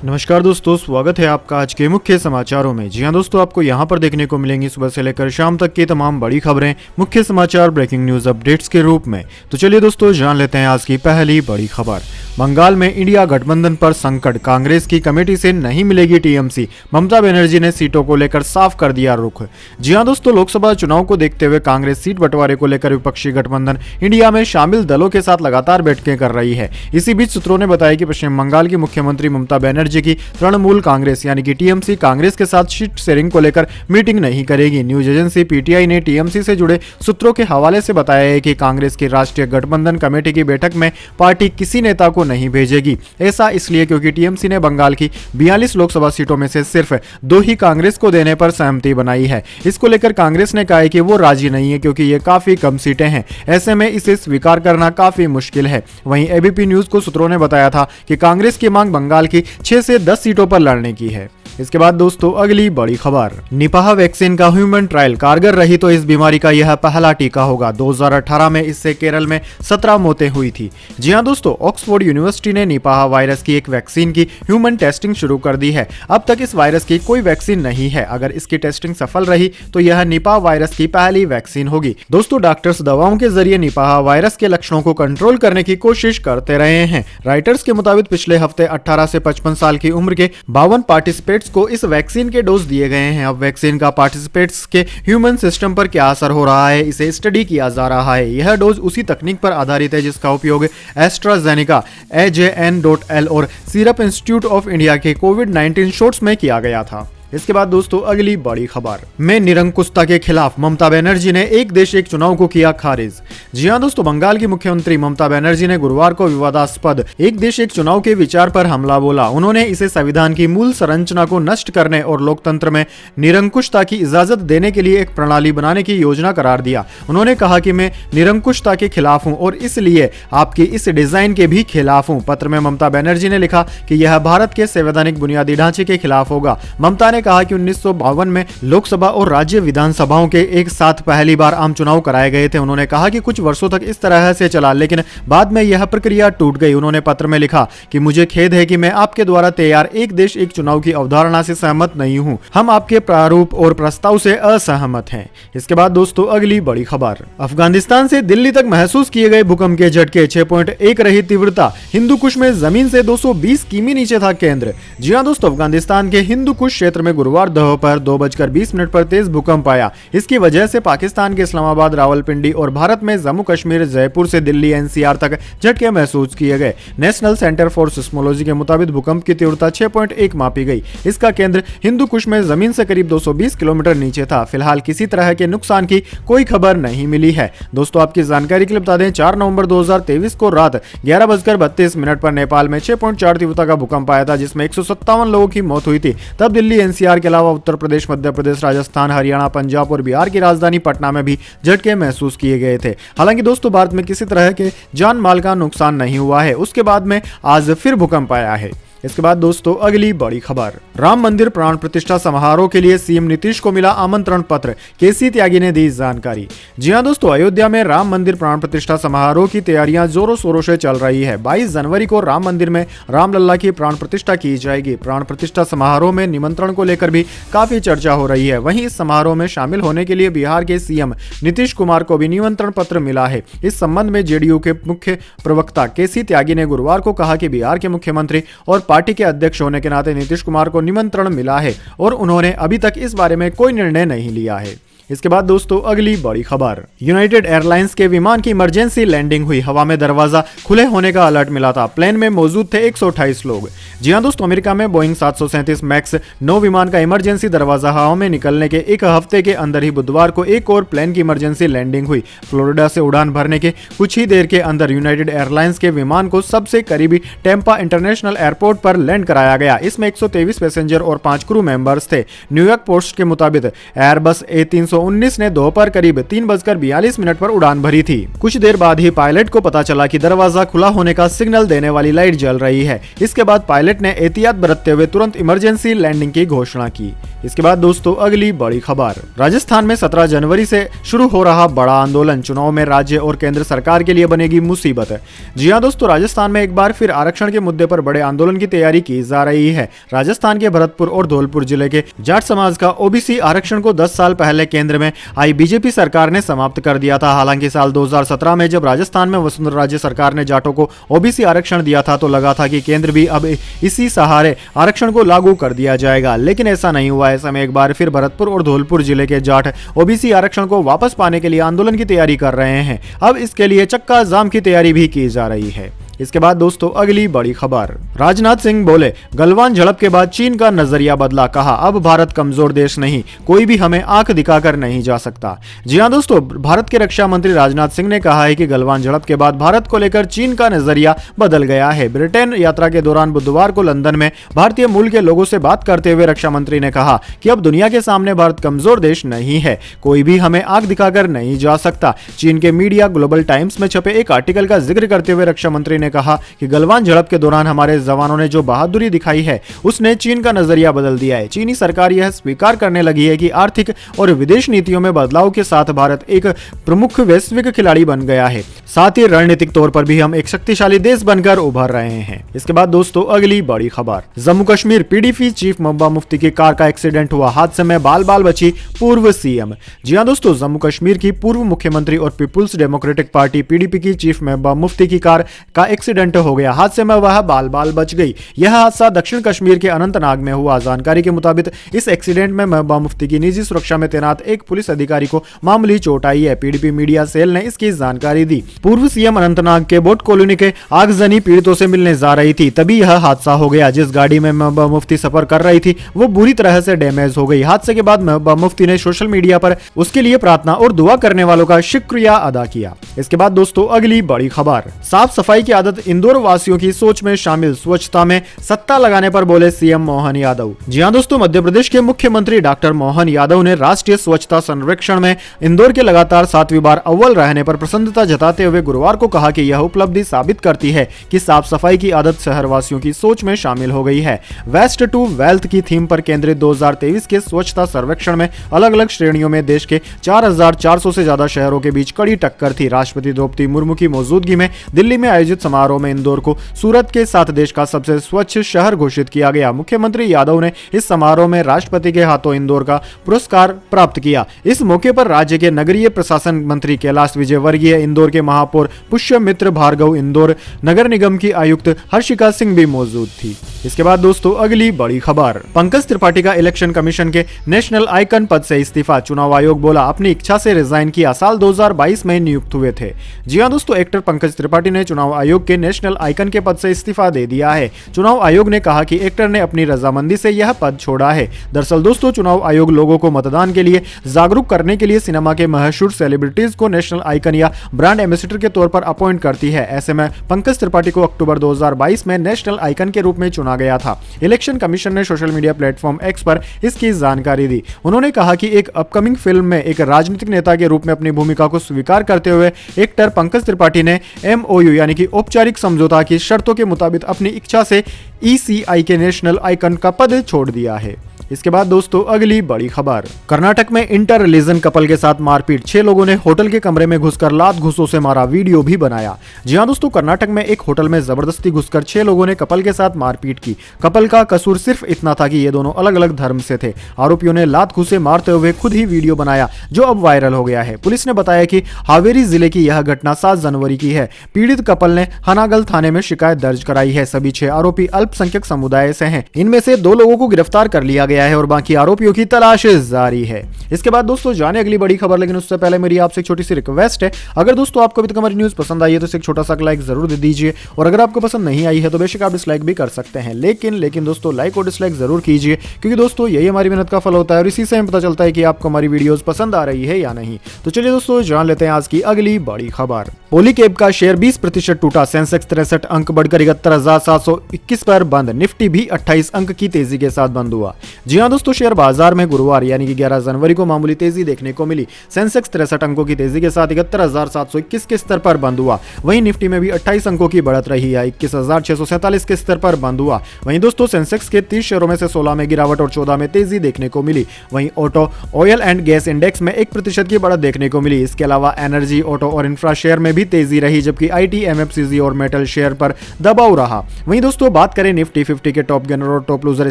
नमस्कार दोस्तों, स्वागत है आपका आज के मुख्य समाचारों में। जी हां दोस्तों, आपको यहां पर देखने को मिलेंगी सुबह से लेकर शाम तक की तमाम बड़ी खबरें मुख्य समाचार ब्रेकिंग न्यूज अपडेट्स के रूप में। तो चलिए दोस्तों, जान लेते हैं आज की पहली बड़ी खबर। बंगाल में इंडिया गठबंधन पर संकट, कांग्रेस की कमेटी से नहीं मिलेगी टीएमसी। ममता बनर्जी ने सीटों को लेकर साफ कर दिया रुख। जी हां दोस्तों, लोकसभा चुनाव को देखते हुए कांग्रेस सीट बंटवारे को लेकर विपक्षी गठबंधन इंडिया में शामिल दलों के साथ लगातार बैठकें कर रही है। इसी बीच सूत्रों ने बताया कि पश्चिम बंगाल की मुख्यमंत्री ममता बनर्जी की तृणमूल कांग्रेस यानी कि टीएमसी कांग्रेस के साथ सीट शेयरिंग को लेकर मीटिंग नहीं करेगी। न्यूज एजेंसी पीटीआई ने टीएमसी से जुड़े सूत्रों के हवाले से बताया है कि कांग्रेस की राष्ट्रीय गठबंधन कमेटी की बैठक में पार्टी किसी नेता को नहीं भेजेगी। ऐसा इसलिए क्योंकि टीएमसी ने बंगाल की 42 लोकसभा सीटों में से सिर्फ 2 ही कांग्रेस को देने पर सहमति बनाई है। इसको लेकर कांग्रेस ने कहा है कि वो राजी नहीं है क्योंकि ये काफी कम सीटें हैं, ऐसे में इसे स्वीकार करना काफी मुश्किल है। वहीं एबीपी न्यूज को सूत्रों ने बताया था कि कांग्रेस की मांग बंगाल की 6 से 10 सीटों पर लड़ने की है। इसके बाद दोस्तों, अगली बड़ी खबर। निपाह वैक्सीन का ह्यूमन ट्रायल कारगर रही तो इस बीमारी का यह पहला टीका होगा। 2018 में इससे केरल में 17 मौतें हुई थी। जी हां दोस्तों, ऑक्सफोर्ड यूनिवर्सिटी ने निपाह वायरस की एक वैक्सीन की ह्यूमन टेस्टिंग शुरू कर दी है। अब तक इस वायरस की कोई वैक्सीन नहीं है। अगर इसकी टेस्टिंग सफल रही तो यह निपाह वायरस की पहली वैक्सीन होगी। दोस्तों, डॉक्टर्स दवाओं के जरिए निपाह वायरस के लक्षणों को कंट्रोल करने की कोशिश करते रहे हैं। राइटर्स के मुताबिक पिछले हफ्ते 18 से 55 साल की उम्र के 52 पार्टिसिपेंट्स को इस वैक्सीन के डोज दिए गए हैं। अब वैक्सीन का पार्टिसिपेंट्स के ह्यूमन सिस्टम पर क्या असर हो रहा है, इसे स्टडी किया जा रहा है। यह डोज उसी तकनीक पर आधारित है जिसका उपयोग एस्ट्राजेनेका, AJN.L और सीरप इंस्टीट्यूट ऑफ इंडिया के कोविड-19 शॉट्स में किया गया था। इसके बाद दोस्तों, अगली बड़ी खबर में निरंकुशता के खिलाफ ममता बनर्जी ने एक देश एक चुनाव को किया खारिज। जी हां दोस्तों, बंगाल की मुख्यमंत्री ममता बनर्जी ने गुरुवार को विवादास्पद एक देश एक चुनाव के विचार पर हमला बोला। उन्होंने इसे संविधान की मूल संरचना को नष्ट करने और लोकतंत्र में निरंकुशता की इजाजत देने के लिए एक प्रणाली बनाने की योजना करार दिया। उन्होंने कहा कि मैं निरंकुशता के खिलाफ हूं और इसलिए आपकी इस डिजाइन के भी खिलाफ हूं। पत्र में ममता बनर्जी ने लिखा कि यह भारत के संवैधानिक बुनियादी ढांचे के खिलाफ होगा। ममता ने कहा कि 1952 में लोकसभा और राज्य विधानसभाओं के एक साथ पहली बार आम चुनाव कराए गए थे। उन्होंने कहा कि कुछ वर्षों तक इस तरह से चला, लेकिन बाद में यह प्रक्रिया टूट गई। उन्होंने पत्र में लिखा कि मुझे खेद है कि मैं आपके द्वारा तैयार एक देश एक चुनाव की अवधारणा से सहमत नहीं हूं। हम आपके प्रारूप और प्रस्ताव से असहमत हैं। इसके बाद दोस्तों, अगली बड़ी खबर। अफगानिस्तान से दिल्ली तक महसूस किए गए भूकंप के झटके, 6.1 रही तीव्रता। हिंदू कुश में जमीन से 220 किमी नीचे था केंद्र। जी हां दोस्तों, अफगानिस्तान के हिंदू कुश क्षेत्र में गुरुवार दोपहर 2:20 पर तेज भूकंप आया। इसकी वजह से पाकिस्तान के इस्लामाबाद, रावलपिंडी और भारत में जम्मू कश्मीर, जयपुर से दिल्ली एनसीआर तक झटके महसूस किए गए। नेशनल सेंटर फॉर सिस्मोलॉजी के मुताबिक भूकंप की तीव्रता 6.1 मापी गई। इसका केंद्र हिंदू कुश में जमीन से करीब 220 किलोमीटर नीचे था। फिलहाल किसी तरह के नुकसान की कोई खबर नहीं मिली है। दोस्तों, आपकी जानकारी के लिए बता दें, 4 नवंबर 2023 को रात 11:32 पर नेपाल में 6.4 तीव्रता का भूकंप आया था, जिसमें 157 लोगों की मौत हुई थी। तब दिल्ली एनसीआर के अलावा उत्तर प्रदेश, मध्य प्रदेश, राजस्थान, हरियाणा, पंजाब और बिहार की राजधानी पटना में भी झटके महसूस किए गए थे। हालांकि दोस्तों, भारत में किसी तरह के जान माल का नुकसान नहीं हुआ है। उसके बाद में आज फिर भूकंप आया है। इसके बाद दोस्तों, अगली बड़ी खबर। राम मंदिर प्राण प्रतिष्ठा समारोह के लिए सीएम नीतीश को मिला आमंत्रण पत्र, केसी त्यागी ने दी जानकारी। जी हां दोस्तों, अयोध्या में राम मंदिर प्राण प्रतिष्ठा समारोह की तैयारियां जोरों शोरों से चल रही है। 22 जनवरी को राम मंदिर में रामलला की प्राण प्रतिष्ठा की जाएगी। प्राण प्रतिष्ठा समारोह में निमंत्रण को लेकर भी काफी चर्चा हो रही है। वहीं इस समारोह में शामिल होने के लिए बिहार के सीएम नीतीश कुमार को भी निमंत्रण पत्र मिला है। इस संबंध में जेडीयू के मुख्य प्रवक्ता केसी त्यागी ने गुरुवार को कहा कि बिहार के मुख्यमंत्री और पार्टी के अध्यक्ष होने के नाते नीतीश कुमार को निमंत्रण मिला है और उन्होंने अभी तक इस बारे में कोई निर्णय नहीं लिया है। इसके बाद दोस्तों, अगली बड़ी खबर। यूनाइटेड एयरलाइंस के विमान की इमरजेंसी लैंडिंग हुई। हवा में दरवाजा खुले होने का अलर्ट मिला था। प्लेन में मौजूद थे 128 लोग। जी हां दोस्तों, अमेरिका में बोइंग 737 मैक्स 9 विमान का इमरजेंसी दरवाजा हवा में निकलने के एक हफ्ते के अंदर ही बुधवार को एक और प्लेन की इमरजेंसी लैंडिंग हुई। फ्लोरिडा से उड़ान भरने के कुछ ही देर के अंदर यूनाइटेड एयरलाइंस के विमान को सबसे करीबी टेम्पा इंटरनेशनल एयरपोर्ट पर लैंड कराया गया। इसमें 123 पैसेंजर और 5 क्रू मेंबर्स थे। न्यूयॉर्क पोस्ट के मुताबिक एयरबस A320 1919 ने दोपहर करीब 3:42 पर उड़ान भरी थी। कुछ देर बाद ही पायलट को पता चला कि दरवाजा खुला होने का सिग्नल देने वाली लाइट जल रही है। इसके बाद पायलट ने एहतियात बरतते हुए तुरंत इमरजेंसी लैंडिंग की घोषणा की। इसके बाद दोस्तों अगली बड़ी खबर, राजस्थान में 17 जनवरी से शुरू हो रहा बड़ा आंदोलन चुनाव में राज्य और केंद्र सरकार के लिए बनेगी मुसीबत। जी हां दोस्तों, राजस्थान में एक बार फिर आरक्षण के मुद्दे पर बड़े आंदोलन की तैयारी की जा रही है। राजस्थान के भरतपुर और धौलपुर जिले के जाट समाज का ओबीसी आरक्षण को 10 साल पहले केंद्र में आई बीजेपी सरकार ने समाप्त कर दिया था। हालांकि साल 2017 में जब राजस्थान में वसुंधरा राज्य सरकार ने जाटों को ओबीसी आरक्षण दिया था तो लगा था कि केंद्र भी अब इसी सहारे आरक्षण को लागू कर दिया जाएगा, लेकिन ऐसा नहीं हुआ। ऐसे में एक बार फिर भरतपुर और धौलपुर जिले के जाट ओबीसी आरक्षण को वापस पाने के लिए आंदोलन की तैयारी कर रहे हैं। अब इसके लिए चक्का जाम की तैयारी भी की जा रही है। इसके बाद दोस्तों अगली बड़ी खबर, राजनाथ सिंह बोले गलवान झड़प के बाद चीन का नजरिया बदला, कहा अब भारत कमजोर देश नहीं, कोई भी हमें आंख दिखाकर नहीं जा सकता। जी हां दोस्तों, भारत के रक्षा मंत्री राजनाथ सिंह ने कहा है कि गलवान झड़प के बाद भारत को लेकर चीन का नजरिया बदल गया है। ब्रिटेन यात्रा के दौरान बुधवार को लंदन में भारतीय मूल के लोगों से बात करते हुए रक्षा मंत्री ने कहा कि अब दुनिया के सामने भारत कमजोर देश नहीं है, कोई भी हमें आंख दिखाकर नहीं जा सकता। चीन के मीडिया ग्लोबल टाइम्स में छपे एक आर्टिकल का जिक्र करते हुए रक्षा मंत्री ने कहा कि गलवान झड़प के दौरान हमारे जवानों ने जो बहादुरी दिखाई है उसने चीन का नजरिया बदल दिया है। चीनी सरकार यह स्वीकार करने लगी है कि आर्थिक और विदेश नीतियों में बदलाव के साथ भारत एक प्रमुख वैश्विक खिलाड़ी बन गया है, साथ ही रणनीतिक तौर पर भी हम एक शक्तिशाली देश बनकर उभर रहे हैं। इसके बाद दोस्तों अगली बड़ी खबर, जम्मू कश्मीर पीडीपी चीफ महबूबा मुफ्ती की कार का एक्सीडेंट हुआ, हादसे में बाल बाल बची पूर्व सीएम। जी हां दोस्तों, जम्मू कश्मीर की पूर्व मुख्यमंत्री और पीपुल्स डेमोक्रेटिक पार्टी पीडीपी की चीफ महबूबा मुफ्ती की कार का एक्सीडेंट हो गया, हादसे में वह बाल बाल बच गई। यह हादसा दक्षिण कश्मीर के अनंतनाग में हुआ। जानकारी के मुताबिक इस एक्सीडेंट में महबूबा मुफ्ती की निजी सुरक्षा में तैनात एक पुलिस अधिकारी को मामूली चोट आई है। पीडीपी मीडिया सेल ने इसकी जानकारी दी। पूर्व सीएम अनंतनाग के बोट कॉलोनी के आगजनी पीड़ितों से मिलने जा रही थी, तभी यह हादसा हो गया। जिस गाड़ी में महबूबा मुफ्ती सफर कर रही थी वो बुरी तरह से डैमेज हो गई। हादसे के बाद महबूबा मुफ्ती ने सोशल मीडिया पर उसके लिए प्रार्थना और दुआ करने वालों का शुक्रिया अदा किया। इसके बाद दोस्तों अगली बड़ी खबर, साफ सफाई की आदत इंदौर वासियों की सोच में शामिल, स्वच्छता में सत्ता लगाने पर बोले सीएम मोहन यादव। जी हां दोस्तों, मध्य प्रदेश के मुख्यमंत्री डॉक्टर मोहन यादव ने राष्ट्रीय स्वच्छता सर्वेक्षण में इंदौर के लगातार 7वीं बार अव्वल रहने पर प्रसन्नता जताते हुए गुरुवार को कहा कि यह उपलब्धि साबित करती है कि साफ सफाई की आदत शहरवासियों की सोच में शामिल हो गई है। वेस्ट टू वेल्थ की थीम पर केंद्रित 2023 के स्वच्छता सर्वेक्षण में अलग अलग श्रेणियों में देश के 4400 से ज्यादा शहरों के बीच कड़ी टक्कर थी। राष्ट्रपति द्रौपदी मुर्मू की मौजूदगी में दिल्ली में आयोजित समारोह में इंदौर को सूरत के साथ देश का सबसे स्वच्छ शहर घोषित किया गया। मुख्यमंत्री यादव ने इस समारोह में राष्ट्रपति के हाथों इंदौर का पुरस्कार प्राप्त किया। इस मौके पर राज्य के नगरीय प्रशासन मंत्री कैलाश विजयवर्गीय, इंदौर के महापौर पुष्यमित्र भार्गव, इंदौर नगर निगम की आयुक्त हर्षिका सिंह भी मौजूद थी। इसके बाद दोस्तों अगली बड़ी खबर, पंकज त्रिपाठी का इलेक्शन कमीशन के नेशनल आइकन पद से इस्तीफा। चुनाव आयोग बोला अपनी इच्छा से रिजाइन किया, साल 2022 में नियुक्त हुए थे। जी हां दोस्तों, एक्टर पंकज त्रिपाठी ने चुनाव आयोग के नेशनल आइकन के पद से इस्तीफा दे दिया है। चुनाव आयोग ने कहा कि एक्टर ने अपनी रजामंदी से यह पद छोड़ा है। दरअसल दोस्तों, चुनाव आयोग लोगों को मतदान के लिए जागरूक करने के लिए सिनेमा के मशहूर सेलिब्रिटीज को नेशनल आइकन या ब्रांड एम्बेसडर के तौर पर अपॉइंट करती है। ऐसे में पंकज त्रिपाठी को अक्टूबर 2022 में नेशनल आइकन के रूप में चुना गया था। इलेक्शन कमीशन ने सोशल मीडिया प्लेटफॉर्म एक्स पर इसकी जानकारी दी। उन्होंने कहा कि एक अपकमिंग फिल्म में एक राजनीतिक नेता के रूप में अपनी भूमिका को स्वीकार करते हुए एक्टर पंकज त्रिपाठी ने MOU यानी कि औपचारिक समझौता की शर्तों के मुताबिक अपनी इच्छा से ECI के नेशनल आइकन का पद छोड़ दिया है। इसके बाद दोस्तों अगली बड़ी खबर, कर्नाटक में इंटर रिलीजन कपल के साथ मारपीट, 6 लोगों ने होटल के कमरे में घुसकर लात घूसों से मारा, वीडियो भी बनाया। जी हां दोस्तों, कर्नाटक में एक होटल में जबरदस्ती घुसकर 6 लोगों ने कपल के साथ मारपीट की। कपल का कसूर सिर्फ इतना था कि ये दोनों अलग अलग धर्म से थे। आरोपियों ने लात घूसे मारते हुए खुद ही वीडियो बनाया जो अब वायरल हो गया है। पुलिस ने बताया कि हावेरी जिले की यह घटना 7 जनवरी की है। पीड़ित कपल ने हनागल थाने में शिकायत दर्ज कराई है। सभी 6 आरोपी अल्पसंख्यक समुदाय से हैं। इनमें से 2 लोगों को गिरफ्तार कर लिया गया है और बाकी आरोपियों की तलाश जारी है। इसके बाद दोस्तों जाने अगली बड़ी खबर, लेकिन उससे पहले मेरी आपसे एक छोटी सी रिक्वेस्ट है, अगर दोस्तों आपको अभी तक हमारी न्यूज पसंद आई है तो इसे एक छोटा सा लाइक जरूर दे दीजिए, और अगर आपको पसंद नहीं आई है तो बेशक आप डिसलाइक भी कर सकते हैं, लेकिन दोस्तों लाइक और डिसलाइक जरूर कीजिए, क्योंकि दोस्तों यही हमारी मेहनत का फल होता है और इसी से हमें पता चलता है कि आपको हमारी वीडियोस पसंद आ रही है या नहीं। तो चलिए दोस्तों जान लेते हैं आज की अगली बड़ी खबर। पोली कैब का शेयर 20% टूटा, सेंसेक्स 63 अंक बढ़कर 71,721 पर बंद। निफ्टी भी 28 अंक की तेजी के साथ बंद हुआ। जी हां दोस्तों, शेयर बाजार में गुरुवार यानी कि 11 जनवरी को मामूली तेजी देखने को मिली। सेंसेक्स 63 अंकों की तेजी के साथ 71,721 के स्तर पर बंद हुआ। वहीं निफ्टी में भी 28 अंकों की बढ़त रही है, 21,647 के स्तर पर बंद हुआ। वहीं दोस्तों, सेंसेक्स के 30 शेयरों में से 16 में गिरावट और 14 में तेजी देखने को मिली। वहीं auto, oil and gas index में 1% की बढ़त देखने को मिली। इसके अलावा एनर्जी, ऑटो और इंफ्रा शेयर में भी तेजी रही, जबकि आईटी, एमएफसीजी और मेटल शेयर पर दबाव रहा। वहीं दोस्तों, बात करें निफ्टी 50 के टॉप गेनर और टॉप लूजर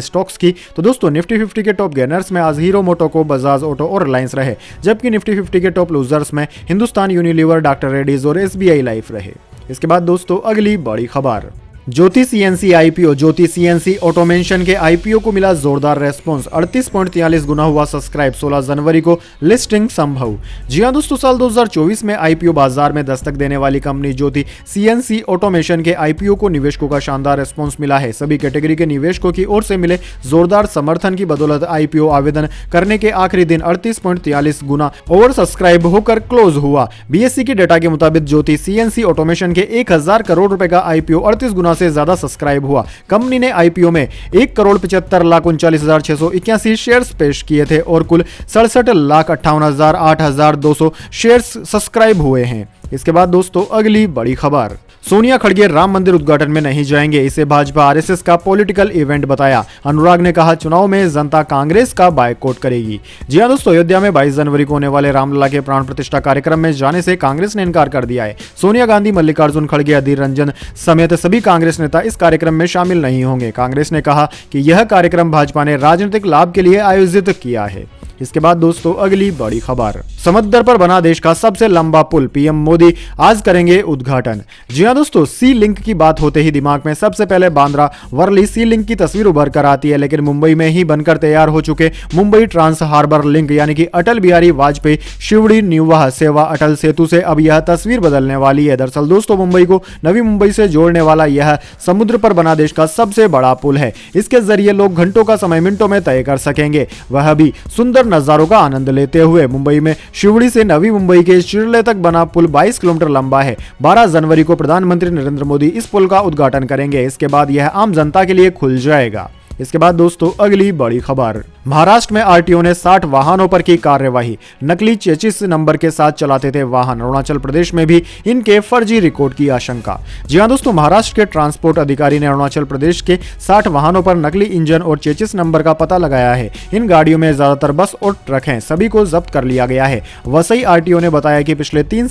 स्टॉक्स की, तो दोस्तों निफ्टी 50 के टॉप गेनर्स में आज हीरो मोटोको, बजाज ऑटो और रिलायंस रहे, जबकि निफ्टी 50 के टॉप लूजर्स में हिंदुस्तान यूनिलीवर, डॉक्टर रेड्डीज और एसबीआई लाइफ रहे। इसके बाद दोस्तों, अगली बड़ी खबर। ज्योति सीएनसी आईपीओ। ज्योति सीएनसी ऑटोमेशन के आईपीओ को मिला जोरदार रेस्पॉन्स, 38.43 गुना हुआ सब्सक्राइब। 16 जनवरी को लिस्टिंग संभव। जी हां दोस्तों, साल 2024 में आईपीओ बाजार में दस्तक देने वाली कंपनी ज्योति सीएनसी ऑटोमेशन के आईपीओ को निवेशकों का शानदार रेस्पॉन्स मिला है। सभी कैटेगरी के निवेशकों की ओर से मिले जोरदार समर्थन की बदौलत आईपीओ आवेदन करने के आखिरी दिन 38.43 गुना ओवर सब्सक्राइब होकर क्लोज हुआ। बीएससी के डेटा के मुताबिक ज्योति सीएनसी ऑटोमेशन के 1000 करोड़ रुपए का आईपीओ 38 गुना से ज्यादा सब्सक्राइब हुआ। कंपनी ने आईपीओ में 1,75,39,681 शेयर्स पेश किए थे और कुल 67,58,008,200 शेयर्स सब्सक्राइब हुए हैं। इसके बाद दोस्तों, अगली बड़ी खबर। सोनिया खड़गे राम मंदिर उद्घाटन में नहीं जाएंगे, इसे भाजपा आरएसएस का पॉलिटिकल इवेंट बताया। अनुराग ने कहा, चुनाव में जनता कांग्रेस का बायकॉट करेगी। जी हां दोस्तों, अयोध्या में 22 जनवरी को होने वाले रामलला के प्राण प्रतिष्ठा कार्यक्रम में जाने से कांग्रेस ने इनकार कर दिया है। सोनिया गांधी, मल्लिकार्जुन खड़गे, अधीर रंजन समेत सभी कांग्रेस नेता इस कार्यक्रम में शामिल नहीं होंगे। कांग्रेस ने कहा कि यह कार्यक्रम भाजपा ने राजनीतिक लाभ के लिए आयोजित किया है। इसके बाद दोस्तों, अगली बड़ी खबर। समुद्र पर बना देश का सबसे लंबा पुल, पीएम मोदी आज करेंगे उद्घाटन। जी हां दोस्तों, सी लिंक की बात होते ही दिमाग में सबसे पहले बांद्रा वर्ली सी लिंक की तस्वीर उभर कर आती है, लेकिन मुंबई में ही बनकर तैयार हो चुके मुंबई ट्रांस हार्बर लिंक यानी कि अटल बिहारी वाजपेयी शिवड़ी न्यूवाह सेवा अटल सेतु से अब यह तस्वीर बदलने वाली है। दरअसल दोस्तों, मुंबई को नवी मुंबई से जोड़ने वाला यह समुद्र पर बना देश का सबसे बड़ा पुल है। इसके जरिए लोग घंटों का समय मिनटों में तय कर सकेंगे, वह भी सुंदर नजारों का आनंद लेते हुए। मुंबई में शिवड़ी से नवी मुंबई के शिरले तक बना पुल 22 किलोमीटर लंबा है। 12 जनवरी को प्रधानमंत्री नरेंद्र मोदी इस पुल का उद्घाटन करेंगे। इसके बाद यह आम जनता के लिए खुल जाएगा। इसके बाद दोस्तों, अगली बड़ी खबर। महाराष्ट्र में आरटीओ ने 60 वाहनों पर की कार्यवाही, नकली चेचिस नंबर के साथ चलाते थे वाहन। अरुणाचल प्रदेश में भी इनके फर्जी रिकॉर्ड की आशंका। जी हां दोस्तों, महाराष्ट्र के ट्रांसपोर्ट अधिकारी ने अरुणाचल प्रदेश के 60 वाहनों पर नकली इंजन और चेचिस नंबर का पता लगाया है। इन गाड़ियों में ज्यादातर बस और ट्रक हैं, सभी को जब्त कर लिया गया है। वसई आरटीओ ने बताया कि पिछले 3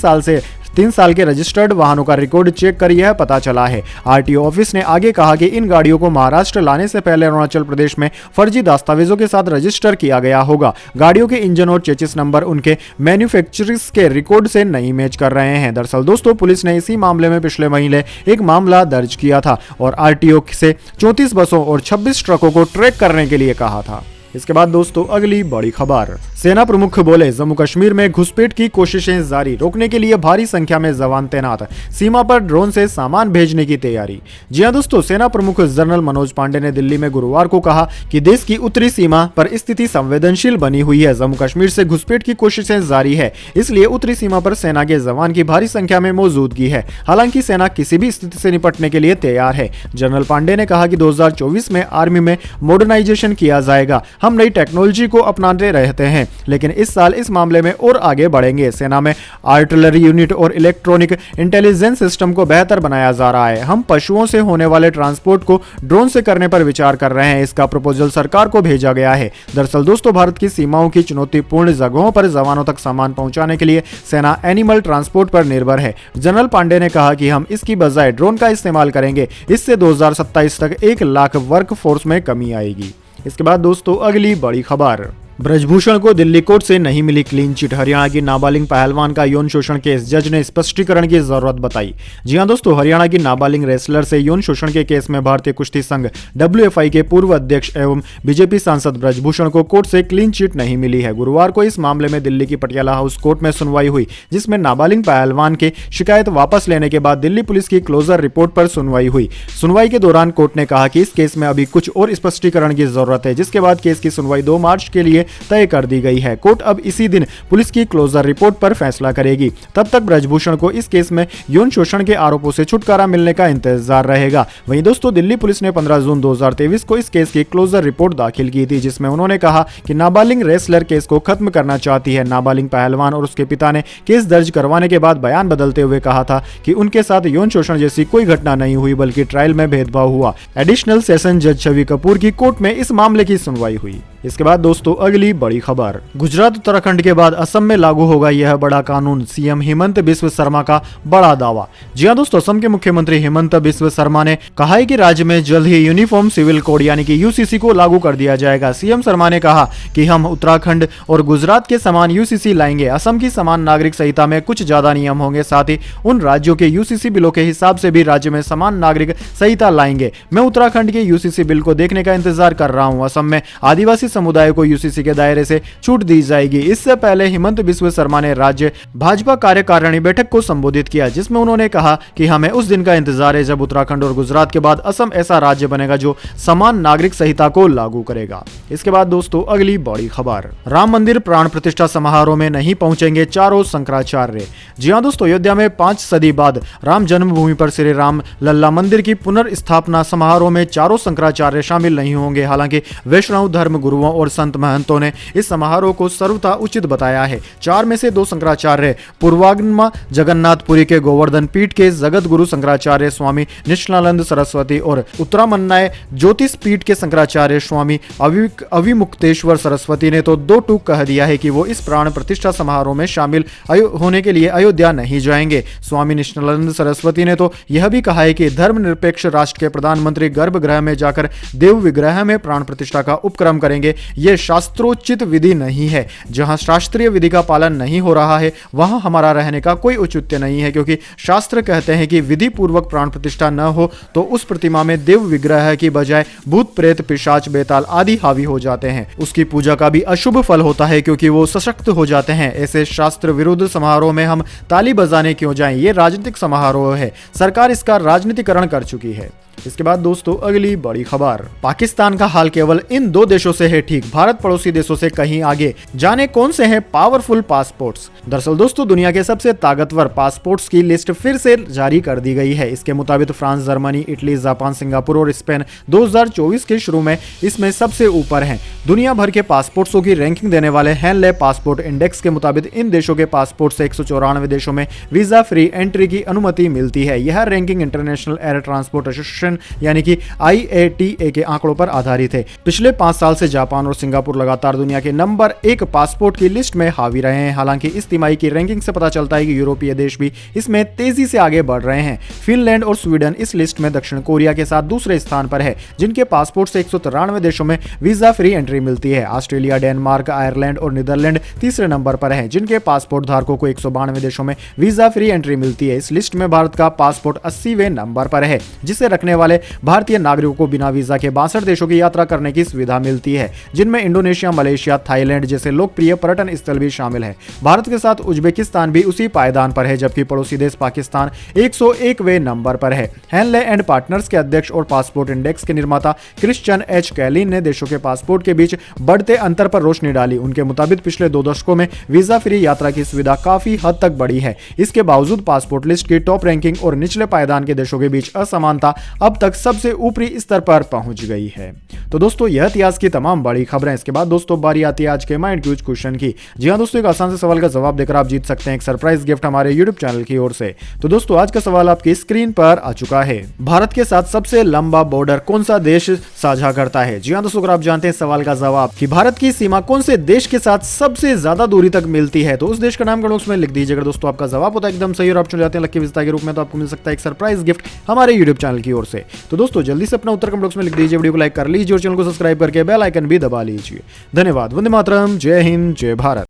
साल के रजिस्टर्ड वाहनों का रिकॉर्ड चेक कर यह पता चला है। आरटीओ ऑफिस ने आगे कहा कि इन गाड़ियों को महाराष्ट्र लाने से पहले अरुणाचल प्रदेश में फर्जी दस्तावेजों के साथ रजिस्टर किया गया होगा। गाड़ियों के इंजन और चेचिस नंबर उनके मैन्युफैक्चरर्स के रिकॉर्ड से नहीं मैच कर रहे हैं। दरअसल दोस्तों, पुलिस ने इसी मामले में पिछले महीने एक मामला दर्ज किया था और आरटीओ से 34 बसों और 26 ट्रकों को ट्रैक करने के लिए कहा था। इसके बाद दोस्तों, अगली बड़ी खबर। सेना प्रमुख बोले, जम्मू कश्मीर में घुसपैठ की कोशिशें जारी, रोकने के लिए भारी संख्या में जवान तैनात, सीमा पर ड्रोन से सामान भेजने की तैयारी। जी हां दोस्तों, सेना प्रमुख जनरल मनोज पांडे ने दिल्ली में गुरुवार को कहा कि देश की उत्तरी सीमा पर स्थिति संवेदनशील बनी हुई है। जम्मू कश्मीर से घुसपैठ की कोशिशें जारी है, इसलिए उत्तरी सीमा पर सेना के जवान की भारी संख्या में मौजूदगी है। हालांकि सेना किसी भी स्थिति से निपटने के लिए तैयार है। जनरल पांडे ने कहा कि 2024 में आर्मी में मॉडर्नाइजेशन किया जाएगा। हम नई टेक्नोलॉजी को अपनाते रहते हैं, लेकिन इस साल इस मामले में और आगे बढ़ेंगे। सेना में आर्टिलरी यूनिट और इलेक्ट्रॉनिक इंटेलिजेंस सिस्टम को बेहतर बनाया जा रहा है। हम पशुओं से होने वाले ट्रांसपोर्ट को ड्रोन से करने पर विचार कर रहे हैं। इसका प्रपोजल सरकार को भेजा गया है। दरअसल दोस्तों, भारत की सीमाओं की चुनौतीपूर्ण जगहों पर जवानों तक सामान पहुंचाने के लिए सेना एनिमल ट्रांसपोर्ट पर निर्भर है। जनरल पांडे ने कहा कि हम इसकी बजाय ड्रोन का इस्तेमाल करेंगे। इससे 2027 तक 1 लाख वर्क फोर्स में कमी आएगी। इसके बाद दोस्तों, अगली बड़ी खबर। ब्रजभूषण को दिल्ली कोर्ट से नहीं मिली क्लीन चिट, हरियाणा की नाबालिग पहलवान का यौन शोषण केस, जज ने स्पष्टीकरण की जरूरत बताई। जी हां दोस्तों, हरियाणा की नाबालिग रेसलर से यौन शोषण के केस में भारतीय कुश्ती संघ WFI के पूर्व अध्यक्ष एवं बीजेपी सांसद ब्रजभूषण को कोर्ट से क्लीन चिट नहीं मिली है। गुरुवार को इस मामले में दिल्ली की पटियाला हाउस कोर्ट में सुनवाई हुई, जिसमें नाबालिग पहलवान के शिकायत वापस लेने के बाद दिल्ली पुलिस की क्लोजर रिपोर्ट पर सुनवाई हुई। सुनवाई के दौरान कोर्ट ने कहा कि इस केस में अभी कुछ और स्पष्टीकरण की जरूरत है, जिसके बाद केस की सुनवाई 2 मार्च के लिए तय कर दी गई है। कोर्ट अब इसी दिन पुलिस की क्लोजर रिपोर्ट पर फैसला करेगी। तब तक ब्रजभूषण को इस केस में यौन शोषण के आरोपों से छुटकारा मिलने का इंतजार रहेगा। वहीं दोस्तों दिल्ली पुलिस ने 15 जून 2023 को इस केस की क्लोजर रिपोर्ट दाखिल की थी, जिसमें उन्होंने कहा कि नाबालिग रेसलर केस को खत्म करना चाहती है। नाबालिग पहलवान और उसके पिता ने केस दर्ज करवाने के बाद बयान बदलते हुए कहा था कि उनके साथ यौन शोषण जैसी कोई घटना नहीं हुई, बल्कि ट्रायल में भेदभाव हुआ। एडिशनल सेशन जज छवि कपूर की कोर्ट में इस मामले की सुनवाई हुई। इसके बाद दोस्तों अगली बड़ी खबर, गुजरात उत्तराखंड के बाद असम में लागू होगा यह बड़ा कानून, सीएम हिमंत बिस्व शर्मा का बड़ा दावा। जी हां दोस्तों, असम के मुख्यमंत्री हिमंत बिस्व शर्मा ने कहा है कि राज्य में जल्द ही यूनिफॉर्म सिविल कोड यानी कि यूसीसी को लागू कर दिया जाएगा। सीएम शर्मा ने कहा कि हम उत्तराखंड और गुजरात के समान यूसीसी लाएंगे। असम की समान नागरिक संहिता में कुछ ज्यादा नियम होंगे, साथ ही उन राज्यों के यूसीसी बिलों के हिसाब से भी राज्य में समान नागरिक संहिता लाएंगे। मैं उत्तराखंड के यूसीसी बिल को देखने का इंतजार कर रहा हूं। असम में आदिवासी समुदाय को यूसीसी के दायरे से छूट दी जाएगी। इससे पहले हिमंत बिस्व शर्मा ने राज्य भाजपा कार्यकारिणी बैठक को संबोधित किया, जिसमें उन्होंने कहा कि हमें उस दिन का इंतजार है जब उत्तराखंड और गुजरात के बाद असम ऐसा राज्य बनेगा जो समान नागरिक संहिता को लागू करेगा। इसके बाद दोस्तों अगली बड़ी खबर, राम मंदिर प्राण प्रतिष्ठा समारोह में नहीं पहुंचेंगे चारों शंकराचार्य। जी हां दोस्तों, अयोध्या में 5 सदी बाद राम जन्मभूमि पर श्री राम लल्ला मंदिर की पुनर्स्थापना समारोह में चारों शंकराचार्य शामिल नहीं होंगे। हालांकि वैष्णव धर्म गुरुओं और संत महंतों ने इस समारोह को सर्वथा उचित बताया है। 4 में से 2 शंकराचार्य पूर्वाग्नमा जगन्नाथपुरी के गोवर्धन पीठ के जगत गुरु शंकराचार्य स्वामी निष्कलानंद सरस्वती और उत्तरामन्नाय ज्योतिष पीठ के शंकराचार्य स्वामी अविमुक्तेश्वर सरस्वती ने तो 2 टूक कह दिया है कि वो इस प्राण प्रतिष्ठा समारोह में शामिल होने के लिए अयोध्या नहीं जाएंगे। स्वामी निष्कलानंद सरस्वती ने तो यह भी कहा है कि धर्मनिरपेक्ष राष्ट्र के प्रधानमंत्री गर्भगृह में जाकर देव विग्रह में प्राण प्रतिष्ठा का उपक्रम करेंगे। यह शास्त्रोचित विधि नहीं है। जहां शास्त्रीय विधि का पालन नहीं हो रहा है वहां हमारा रहने का कोई औचित्य नहीं है, क्योंकि शास्त्र कहते हैं कि विधि पूर्वक प्राण प्रतिष्ठा न हो तो उस प्रतिमा में देव विग्रह की बजाय भूत प्रेत पिशाच बेताल आदि हावी हो जाते हैं। उसकी पूजा का भी अशुभ फल होता है, क्योंकि वो सशक्त हो जाते हैं। ऐसे शास्त्र विरुद्ध समारोह में हम ताली बजाने क्यों जाएं? ये राजनीतिक समारोह है। सरकार इसका राजनीतिकरण कर चुकी है। इसके बाद दोस्तों अगली बड़ी खबर, पाकिस्तान का हाल केवल इन 2 देशों से है ठीक, भारत पड़ोसी देशों से कहीं आगे। जाने कौन से हैं पावरफुल पासपोर्ट्स। दरअसल दोस्तों दुनिया के सबसे ताकतवर पासपोर्ट्स की लिस्ट फिर से जारी कर दी गई है। इसके मुताबिक France, Germany, Italy, Japan, Singapore और स्पेन 2024 के शुरू में इसमें सबसे ऊपर हैं। दुनिया भर के पासपोर्ट्सों की रैंकिंग देने वाले हैनले पासपोर्ट इंडेक्स के मुताबिक इन देशों के पासपोर्ट से 194 देशों में वीजा फ्री एंट्री की अनुमति मिलती है। यह ranking international air transport association यानी कि IATA के आंकड़ों पर आधारित है। पिछले 5 साल से जापान और सिंगापुर लगातार दुनिया के नंबर 1 पासपोर्ट की लिस्ट में हावी रहे हैं। हालांकि इस तिमाही की रैंकिंग से पता चलता है कि यूरोपीय देश भी इसमें तेजी से आगे बढ़ रहे हैं। फिनलैंड और स्वीडन इस लिस्ट में दक्षिण कोरिया के साथ दूसरे स्थान पर है, जिनके पासपोर्ट से 193 देशों में वीजा फ्री एंट्री मिलती है। ऑस्ट्रेलिया, डेनमार्क, आयरलैंड और नीदरलैंड तीसरे नंबर पर है, जिनके पासपोर्ट धारकों को 192 देशों में वीजा फ्री एंट्री मिलती है। इस लिस्ट में भारत का पासपोर्ट 80वें नंबर पर है, जिसे रखने वाले भारतीय नागरिकों को बिना वीजा के 62 देशों की यात्रा करने की सुविधा मिलती है, जिनमें इंडोनेशिया, मलेशिया, थाईलैंड जैसे लोकप्रिय पर्यटन स्थल भी शामिल है। भारत के साथ उज्बेकिस्तान भी उसी पायदान पर है, जबकि पड़ोसी देश पाकिस्तान 101वें नंबर पर है। हैनले एंड पार्टनर्स के अध्यक्ष और पासपोर्ट इंडेक्स के निर्माता क्रिश्चियन एच कैलिन ने देशों के पासपोर्ट के बीच बढ़ते अंतर पर रोशनी डाली। उनके मुताबिक पिछले 2 दशकों में वीजा फ्री यात्रा की सुविधा काफी हद तक बढ़ी है। इसके बावजूद पासपोर्ट लिस्ट की टॉप रैंकिंग और निचले पायदान के देशों के बीच असमानता अब तक सबसे ऊपरी स्तर पर पहुंच गई है। तो दोस्तों यह थी आज की तमाम बड़ी खबरें। इसके बाद दोस्तों बारी आती है आज के माइंड क्यूज क्वेश्चन की। जी हां दोस्तों, एक आसान से सवाल का जवाब देकर आप जीत सकते हैं एक सरप्राइज गिफ्ट हमारे यूट्यूब चैनल की ओर से। तो दोस्तों आज का सवाल आपकी स्क्रीन पर आ चुका है। भारत के साथ सबसे लंबा बॉर्डर कौन सा देश साझा करता है? जी हां दोस्तों, अगर आप जानते हैं सवाल का जवाब कि भारत की सीमा कौन से देश के साथ सबसे ज्यादा दूरी तक मिलती है, तो उस देश का नाम कमेंट बॉक्स में लिख दीजिए। अगर दोस्तों आपका जवाब होता है एकदम सही और आप चुन जाते हैं लकी विजेता के रूप में, तो आपको मिल सकता है एक सरप्राइज गिफ्ट हमारे यूट्यूब चैनल की ओर से। तो दोस्तों जल्दी से अपना उत्तर कमेंट बॉक्स में लिख दीजिए, वीडियो को लाइक कर लीजिए और चैनल को सब्सक्राइब करके बेल आइकन भी दबा लीजिए। धन्यवाद। वंदे मातरम। जय हिंद, जय भारत।